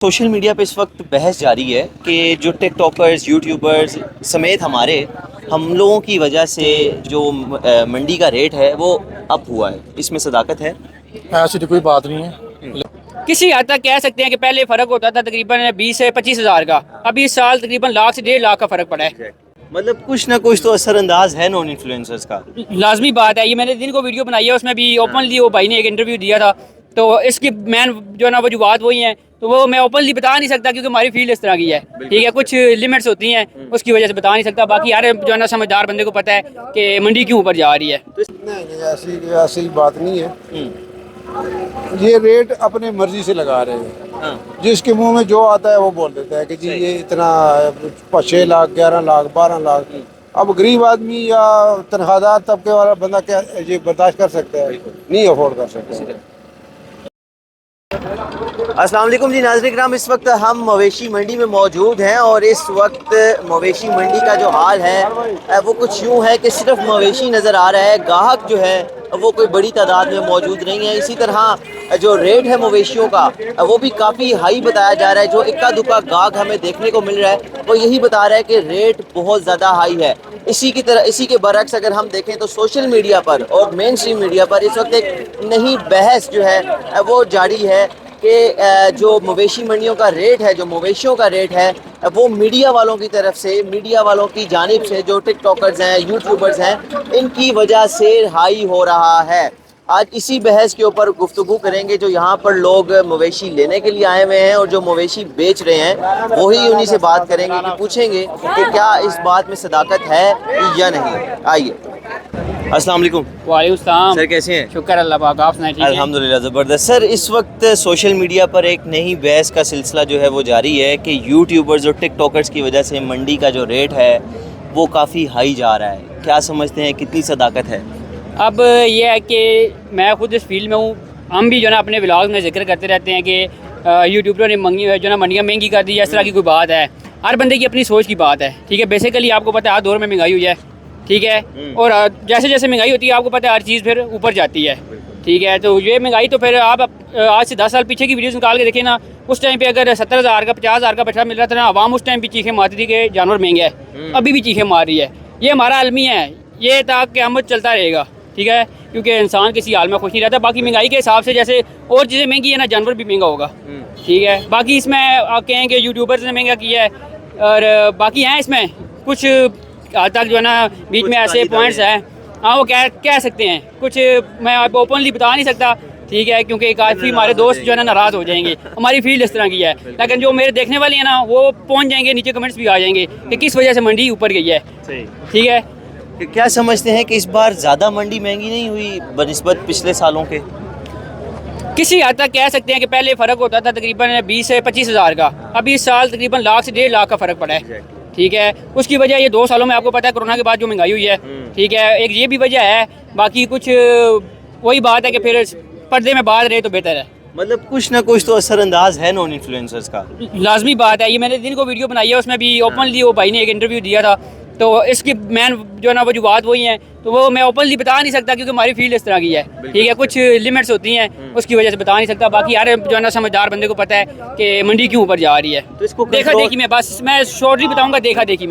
Social media पे इस वक्त बहस जारी है कि जो टिकटॉकर्स, यूट्यूबर्स समेत हम लोगों की वजह से जो मंडी का रेट है वो अप हुआ है, इसमें सदाकत है? ऐसी तो कोई बात नहीं है। किसी हद तक कह सकते हैं कि पहले फ़र्क होता था तकरीबन 20 से 25 हज़ार का, अभी इस साल तकरीबन लाख से 1.5 लाख का फ़र्क पड़ा है। मतलब कुछ ना कुछ तो असरअंदाज है नॉन इन्फ्लुएंसर्स का। लाजमी बात है, ये मैंने दिन को वीडियो बनाई है, उसमें भी ओपनली वो भाई ने एक इंटरव्यू दिया था, तो इसकी मैन जो है ना वजूहत वही हैं, तो वो मैं ओपनली बता नहीं सकता क्योंकि हमारी फील्ड इस तरह की है। ठीक है, कुछ लिमिट्स होती हैं, उसकी वजह से बता नहीं सकता। बाकी यार जो है ना समझदार बंदे को पता है कि मंडी क्यों ऊपर जा रही है। नहीं, ऐसी बात नहीं है। ये रेट अपने मर्जी से लगा रहे हैं। जिसके मुंह में जो आता है वो बोल देता है कि जी ये इतना 6 लाख, 11 लाख, 12 लाख। अब गरीब आदमी या तनख्वाहदार तबके वाला बंदा क्या ये बर्दाश्त कर सकता है? नहीं अफोर्ड कर सकता। अस्सलाम वालेकुम जी नाज़रीन किराम, इस वक्त हम मवेशी मंडी में मौजूद हैं और इस वक्त मवेशी मंडी का जो हाल है वो कुछ यूँ है कि सिर्फ मवेशी नज़र आ रहा है, गाहक जो है वो कोई बड़ी तादाद में मौजूद नहीं है। इसी तरह जो रेट है मवेशियों का वो भी काफ़ी हाई बताया जा रहा है। जो इक्का दुक्का गाहक हमें देखने को मिल रहा है वो यही बता रहा है कि रेट बहुत ज़्यादा हाई है। इसी के बरक्स अगर हम देखें तो सोशल मीडिया पर और मेन स्ट्रीम मीडिया पर इस वक्त एक नई बहस जो है वो जारी है कि जो मवेशी मंडियों का रेट है, जो मवेशियों का रेट है वो मीडिया वालों की तरफ से, मीडिया वालों की जानिब से, जो टिकटॉकर्स हैं, यूट्यूबर्स हैं, इनकी वजह से हाई हो रहा है। आज इसी बहस के ऊपर गुफ्तगू करेंगे। जो यहाँ पर लोग मवेशी लेने के लिए आए हुए हैं और जो मवेशी बेच रहे हैं वही उन्हीं से बात करेंगे कि पूछेंगे कि क्या इस बात में सदाकत है या नहीं। आइए। अस्सलाम वालेकुम। वालेकुम सलाम सर, कैसे हैं? शुक्र अल्लाह पाक, आप सुनाइए? अल्हम्दुलिल्लाह ज़बरदस्त। सर, इस वक्त सोशल मीडिया पर एक नई बहस का सिलसिला जो है वो जारी है कि यूट्यूबर्स और टिकटॉकर्स की वजह से मंडी का जो रेट है वो काफ़ी हाई जा रहा है। क्या समझते हैं, कितनी सदाकत है? अब ये है कि मैं खुद इस फील्ड में हूँ, हम भी जो है ना अपने व्लॉग में जिक्र करते रहते हैं कि यूट्यूबरों ने जो है ना मंडियाँ महंगी कर दी है, इस तरह की कोई बात है। हर बंदे की अपनी सोच की बात है। ठीक है, बेसिकली आपको पता है हर दौर में महंगाई हुई है। ठीक है, और जैसे जैसे महंगाई होती है आपको पता है हर चीज़ फिर ऊपर जाती है। ठीक है, तो ये महंगाई तो फिर आप आज से 10 साल पीछे की वीडियोस निकाल के देखें ना, उस टाइम पे अगर 70,000 का 50,000 का बछड़ा मिल रहा था ना, आवाम उस टाइम पे चीखें मारती थी कि जानवर महंगा है। अभी भी चीखें मार रही है। ये हमारा आलमी है, ये तक क़यामत चलता रहेगा। ठीक है, क्योंकि इंसान किसी हाल में खुश नहीं रहता। बाकी महंगाई के हिसाब से जैसे और चीज़ें महंगी है ना, जानवर भी महंगा होगा। ठीक है, बाकी इसमें आप कहें कि यूट्यूबर्स ने महंगा किया है और बाकी हैं इसमें कुछ आज तक जो है ना बीच में ऐसे पॉइंट्स हैं, हाँ वो कह सकते हैं कुछ, मैं आप ओपनली बता नहीं सकता। ठीक है, क्योंकि काफ़ी हमारे दोस्त जो है ना नाराज़ हो जाएंगे। हमारी फील्ड इस तरह की है, लेकिन जो मेरे देखने वाले हैं ना वो पहुंच जाएंगे, नीचे कमेंट्स भी आ जाएंगे कि किस वजह से मंडी ऊपर गई है। ठीक है, क्या समझते हैं कि इस बार ज़्यादा मंडी महंगी नहीं हुई बनिस्बत पिछले सालों के? किसी हद तक कह सकते हैं कि पहले फ़र्क होता था तकरीबन 20 से 25 हज़ार का, अभी इस साल तकरीबन लाख से 1.5 लाख का फ़र्क पड़ा है। ठीक है, उसकी वजह ये 2 सालों में आपको पता है कोरोना के बाद जो महंगाई हुई है। ठीक है, एक ये भी वजह है, बाकी कुछ वही बात है कि फिर पर्दे में बात रहे तो बेहतर है। मतलब कुछ ना कुछ तो असरअंदाज है नॉन इन्फ्लुएंसर्स का। लाजमी बात है, ये मैंने दिन को वीडियो बनाई है, उसमें भी ओपनली वो भाई ने एक इंटरव्यू दिया था, तो इसकी मैन जो है ना वजूहत वही हैं, तो वो मैं ओपनली बता नहीं सकता क्योंकि हमारी फील्ड इस तरह की है। ठीक है, कुछ लिमिट्स होती हैं, उसकी वजह से बता नहीं सकता। बाकी यार जो है ना समझदार बंदे को पता है कि मंडी क्यों ऊपर जा रही है। तो इसको देखा देखी में, बस मैं शॉर्टली बताऊंगा, देखा देखी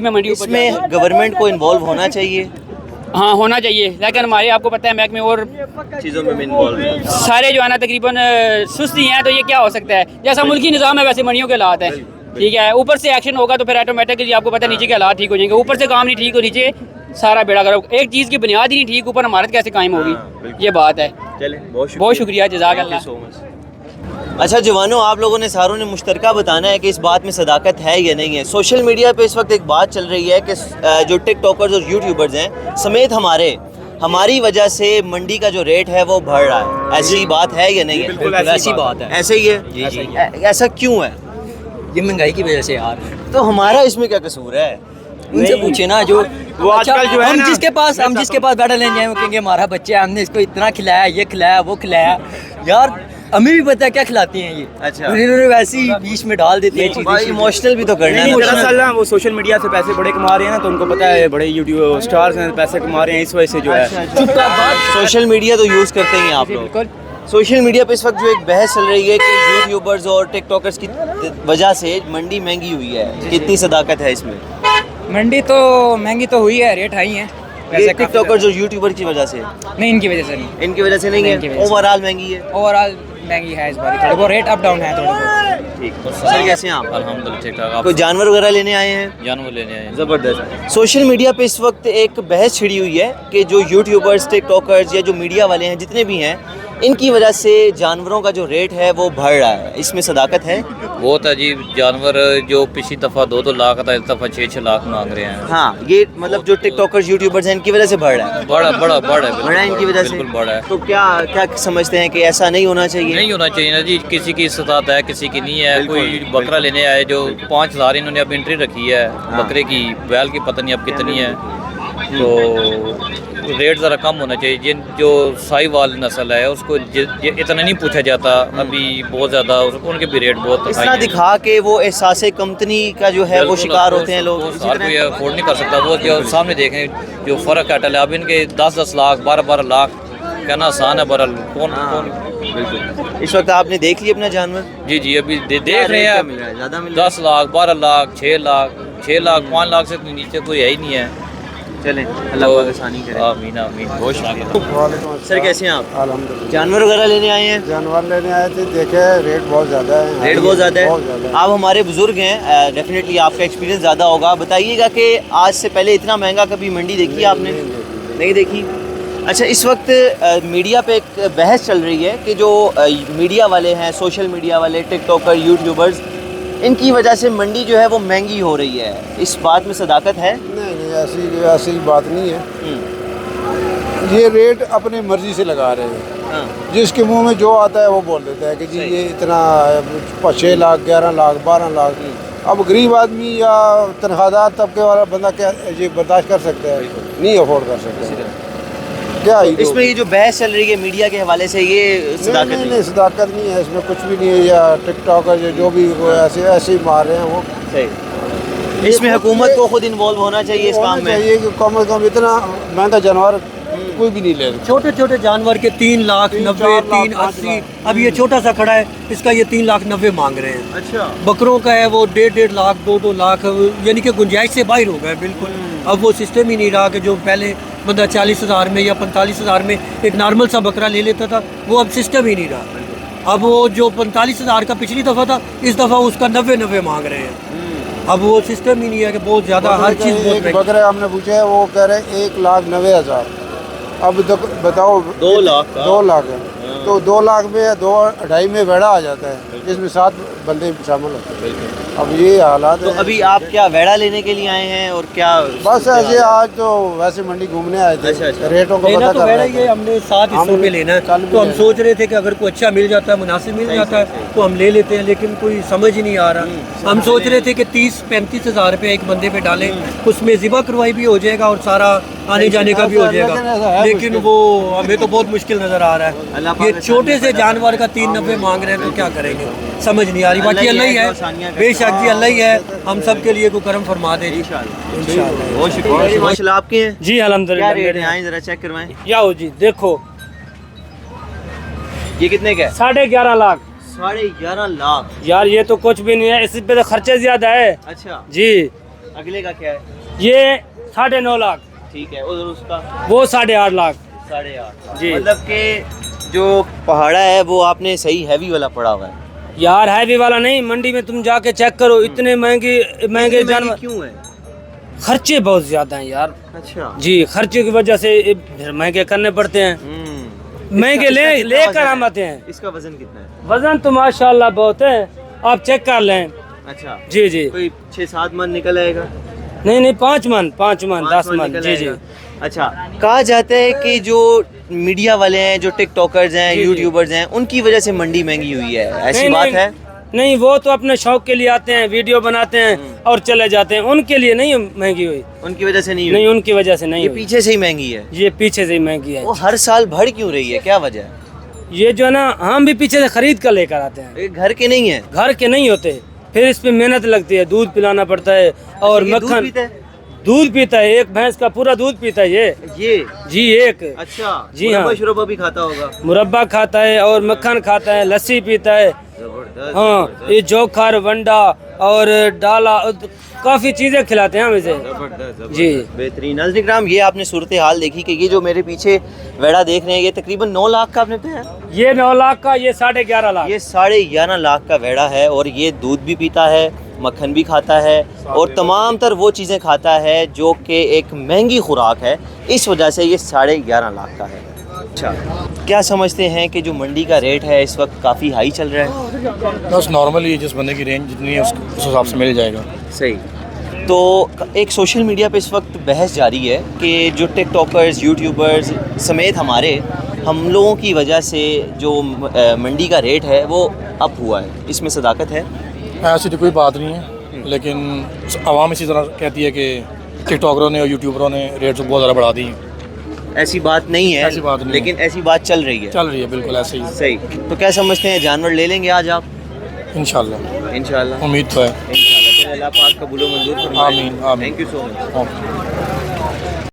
में मंडी ऊपर इसमें गवर्नमेंट को इन्वॉल्व होना चाहिए। हाँ, होना चाहिए, लेकिन हमारे आपको पता है महकमे और चीज़ों में इन्वॉल्व है सारे जो है ना तकरीबन सुस्ती हैं, तो ये क्या हो सकता है? जैसा मुल्की निज़ाम है वैसे मंडियों के हालात है। ठीक है, ऊपर से एक्शन होगा तो फिर ऑटोमेटिकली आपको पता है नीचे के हालात ठीक हो जाएंगे। ऊपर से काम नहीं ठीक हो, नीचे सारा बेड़ा गर्क। एक चीज़ की बुनियाद ही नहीं ठीक, ऊपर इमारत कैसे कायम होगी? ये बात है। चलें, बहुत शुक्रिया, जज़ाकल्लाह। अच्छा जवानों, आप लोगों ने सारों ने मुश्तरका बताना है कि इस बात में सदाकत है या नहीं है। सोशल मीडिया पे इस वक्त एक बात चल रही है कि जो टिकटॉकर्स और यूट्यूबर्स हैं समेत हमारी वजह से मंडी का जो रेट है वो बढ़ रहा है। ऐसी बात है या नहीं है? बिल्कुल ऐसी बात है। ऐसे ही है जी। ऐसा क्यों है? ये महंगाई की वजह से यार। तो हमारा इसमें क्या कसूर है? उनसे पूछे ना, जो वो आजकल जो है हम ना, जिसके पास बैठा लेने जाए वो कहेंगे हमारा बच्चा है, हमने इसको इतना खिलाया, ये खिलाया, वो खिलाया। यार हमें भी पता है क्या खिलाती हैं ये। अच्छा, इन्होंने वैसे ही बीच में डाल देती है भाई इमोशनल भी तो करना है। दरअसल ना वो सोशल मीडिया से पैसे बड़े कमा रहे हैं ना, तो उनको पता है बड़े यूट्यूब स्टार्स हैं पैसे कमा रहे हैं, इस वजह से जो है सोशल मीडिया तो यूज़ करते ही हैं आप लोग। सोशल मीडिया पे इस वक्त जो एक बहस चल रही है कि यूट्यूबर्स और टिकटॉकर्स की वजह से मंडी महंगी हुई है, कितनी सदाकत है इसमें? मंडी तो महंगी तो हुई है, रेट हाई है ये टिकटॉकर्स और यूट्यूबर की वजह से? नहीं, इनकी वजह से नहीं, इनकी वजह से नहीं इनकी वजह है, से। ओवरऑल महंगी है। ओवरऑल महंगी है इस बार, थोड़े बहुत रेट अप डाउन है थोड़े बहुत। ठीक। सर कैसे हैं आप? अल्हम्दुलिल्लाह ठीक ठाक। आप कोई जानवर वगैरह लेने आए हैं? जानवर लेने आए हैं। ज़बरदस्त। सोशल मीडिया पे इस वक्त एक बहस छिड़ी हुई है कि जो यूट्यूबर्स, टिकटॉकर्स या जो मीडिया वाले हैं जितने भी हैं, इनकी वजह से जानवरों का जो रेट है वो बढ़ रहा है, इसमें सदाकत है? बहुत अजीब जानवर जो पिछली दफ़ा 2-2 लाख था, इस दफ़ा 6-6 लाख मांग रहे हैं। हाँ, ये मतलब जो टिकटॉकर्स, यूट्यूबर्स हैं इनकी वजह से बढ़ रहा है। बड़ा बढ़ा है इनकी वजह से? बिल्कुल बड़ा है। तो क्या क्या समझते हैं कि ऐसा नहीं होना चाहिए? नहीं होना चाहिए ना जी, किसी की इस्तात है किसी की नहीं है। कोई बकरा लेने आए जो 5,000 इन्होंने अब एंट्री रखी है बकरे की, बैल की पता नहीं अब कितनी है, तो रेट ज़रा कम होना चाहिए। जिन जो साहिवाल नस्ल है उसको इतना नहीं पूछा जाता अभी, बहुत ज़्यादा उनके भी रेट बहुत इस तरह दिखा के वो एहसास कंपनी का जो है वो शिकार होते हैं लोग। इसी हर तरह कोई अफोर्ड नहीं कर सकता। वो जो सामने देखें जो फ़र्क कैटल है, अब इनके 10-10 लाख 12-12 लाख कहना आसान है, बहरहाल कौन बिल्कुल। इस वक्त आपने देख लिया अपना जानवर? जी अभी देख क्या रहे रेट हैं। क्या मिल रहा है? ज़्यादा मिल रहा है? 10 लाख 12 लाख 6 लाख 6 लाख 5 लाख से नीचे कोई है ही नहीं है। चलें, अल्लाह पाक आसानी करे। आमीन आमीन। बहुत शुक्रिया। सर कैसे हैं आप? अल्हम्दुलिल्लाह। जानवर वगैरह लेने आए हैं? जानवर लेने आए थे, देखे रेट बहुत ज़्यादा है। रेट बहुत ज़्यादा बहुत है। ज़्यादा आप हमारे बुजुर्ग हैं, डेफिनेटली आपका एक्सपीरियंस ज़्यादा होगा। बताइएगा कि आज से पहले इतना महंगा कभी मंडी देखी है आपने? नहीं देखी। अच्छा, इस वक्त मीडिया पे एक बहस चल रही है कि जो मीडिया वाले हैं, सोशल मीडिया वाले, टिकटॉकर, यूट्यूबर्स, इनकी वजह से मंडी जो है वो महंगी हो रही है। इस बात में सदाकत है? नहीं, ऐसी बात नहीं है। ये रेट अपने मर्जी से लगा रहे हैं। हाँ। जिसके मुंह में जो आता है वो बोल देता है कि जी ये इतना 6 लाख 11 लाख 12 लाख। अब गरीब आदमी या तनख्वाहदार तबके वाला बंदा क्या ये बर्दाश्त कर सकता है? नहीं अफोर्ड कर सकता है। क्या तो इसमें ये जो बहस चल रही है मीडिया के हवाले से, ये सदाकत नहीं, नहीं सदाकत नहीं है इसमें, कुछ भी नहीं है। या टिकटॉकर जो भी वो ऐसे ही मार रहे हैं वो सही। इसमें हुकूमत को खुद इन्वॉल्व होना चाहिए इस काम में। चाहिए कि कम से कम इतना महंगा जानवर कोई भी नहीं ले। छोटे छोटे जानवर के 3 लाख 90 380। अब ये छोटा सा खड़ा है, इसका ये 3 लाख 90 मांग रहे हैं। अच्छा। बकरों का है वो 1.5 लाख 2-2 लाख, यानी कि गुंजाइश से बाहर हो गए बिल्कुल। अब वो सिस्टम ही नहीं रहा कि जो पहले बंदा 40,000 में या 45,000 में एक नॉर्मल सा बकरा ले लेता था, वो अब सिस्टम ही नहीं रहा। अब वो जो 45,000 का पिछली दफ़ा था, इस दफ़ा उसका 90 मांग रहे हैं। अब वो सिस्टम ही नहीं है कि बहुत ज़्यादा हर चीज़ बहुत एक महंगी। बकरा हमने पूछा है, वो कह रहे हैं 1,90,000। अब बताओ 2 लाख का। 2 लाख है तो 2 लाख में 2-2.5 में वेड़ा आ जाता है, जिसमें 7 बंदे शामिल होते हैं। अब ये हालात तो है। अभी आप क्या वेड़ा लेने के लिए आए हैं और क्या? बस ऐसे आज तो वैसे मंडी घूमने आए थे। अच्छा। रेटों का लेना पता तो कर वेड़ा रहे ही है, थे। हमने 7 हिस्सों पे लेना है। कल भी तो हम लेना। सोच रहे थे कि अगर कोई अच्छा मिल जाता है, मुनासिब मिल जाता है तो हम ले लेते हैं, लेकिन कोई समझ ही नहीं आ रहा। हम सोच रहे थे कि 30-35 हज़ार रुपये एक बंदे पे डालें, उसमें ज़िबा करवाई भी हो जाएगा और सारा आने जाने का भी हो लेकिन ऐसा जाएगा, है लेकिन वो हमें तो बहुत मुश्किल नज़र आ रहा अल्लाह है। पाक ये आसानी छोटे से पैदा जानवर का 390 मांग रहे हैं, तो क्या करेंगे समझ नहीं आ रही। बाकी अल्लाह अल्लाह ही ही है, है, जो आसानियाँ बेशक जी अल्लाह ही है, हम सब के लिए को करम फरमा दे जी। इंशाल्लाह। बहुत शुक्रिया। माशाल्लाह आपके हैं? जी क्या अल्हम्दुलिल्लाह। रेट है? आए जरा चेक करवाएं। जाओ जी देखो, ये कितने का है? 11.5 लाख। 11.5 लाख। यार ये तो कुछ भी नहीं है, इस पे तो खर्चे ज्यादा है अच्छा। जी। अगले का क्या है? ये 9.5 लाख, ठीक है। उधर उसका वो 8.5 लाख 8.5। जी। मतलब कि जो पहाड़ा है वो आपने सही हैवी वाला पड़ा हुआ है। यार। हैवी वाला नहीं, मंडी में तुम जाके चेक करो, इतने महंगे इतने जानवर। क्यों है? खर्चे बहुत ज्यादा हैं यार अच्छा। जी। खर्चे की वजह से फिर महंगे करने पड़ते हैं, महंगे इसका कितना लेकर वजन हम है? आते हैं। इसका वजन कितना है? वजन तो माशाल्लाह बहुत है, आप चेक कर लें। अच्छा। जी जी। कोई 6-7 मन निकल आएगा? नहीं 5 मन 10 5 मन निकल जी जी। आएगा। अच्छा, कहा जाता है कि जो मीडिया वाले हैं, जो टिकटॉकर्स हैं, जी, जी। यूट्यूबर्स हैं, उनकी वजह से मंडी महंगी हुई है, ऐसी नहीं, बात नहीं, है? नहीं, वो तो अपने शौक के लिए आते हैं, वीडियो बनाते हैं और चले जाते हैं, उनके लिए नहीं महंगी हुई। उनकी वजह से नहीं नहीं, हुई? उनकी वजह से नहीं ये हुई। पीछे से ही महंगी है? ये पीछे से ही महंगी है। वो हर साल बढ़ क्यों रही है, क्या वजह है? ये जो है ना, हम भी पीछे से खरीद कर लेकर आते हैं, ये घर के नहीं है? घर के नहीं होते, फिर इस पे मेहनत लगती है, दूध पिलाना पड़ता है और ये दूध मक्खन। पीते हैं? दूध पीता है, एक भैंस का पूरा दूध पीता है ये जी एक। अच्छा, जी हाँ। मुरब्बा शुरब्बा भी खाता होगा। मुरब्बा खाता है और मक्खन खाता है, लस्सी पीता है। जबरदस्त। हाँ, ये जोखार वंडा और डाला काफ़ी चीज़ें खिलाते हैं हम इसे। जबरदस्त जी। बेहतरीन। नाज़रीन इकराम, ये आपने सूरत हाल देखी कि ये जो मेरे पीछे वेड़ा देख रहे हैं, ये तकरीबन 9 लाख का आपने बताया। ये 9 लाख का, ये 11.5 लाख। ये 11.5 लाख का वेड़ा है और ये दूध भी पीता है, मक्खन भी खाता है और तमाम तर वो चीज़ें खाता है जो कि एक महंगी खुराक है। इस वजह से ये 11.5 लाख का है। अच्छा, क्या समझते हैं कि जो मंडी का रेट है इस वक्त काफ़ी हाई चल रहा है? बस नॉर्मली जिस बंदे की रेंज जितनी है उस हिसाब से मिल जाएगा। सही। तो एक सोशल मीडिया पे इस वक्त बहस जारी है कि जो टिकटॉकर्स, यूट्यूबर्स समेत हम लोगों की वजह से जो मंडी का रेट है वो अप हुआ है, इसमें सदाकत है? ऐसी तो कोई बात नहीं है, लेकिन आवाम इसी तरह कहती है कि टिकटॉकरों ने और यूट्यूबरों ने रेट बहुत ज़्यादा बढ़ा दी। ऐसी बात नहीं है, ऐसी बात नहीं लेकिन ऐसी बात चल रही है, बिल्कुल ऐसे ही। सही। तो क्या समझते हैं, जानवर ले लेंगे आज आप? इंशाल्लाह इंशाल्लाह, उम्मीद तो है। इंशाल्लाह। अल्लाह पाक कबूल मंजूर फरमाए। आमीन, आमीन। Thank you so much. Okay.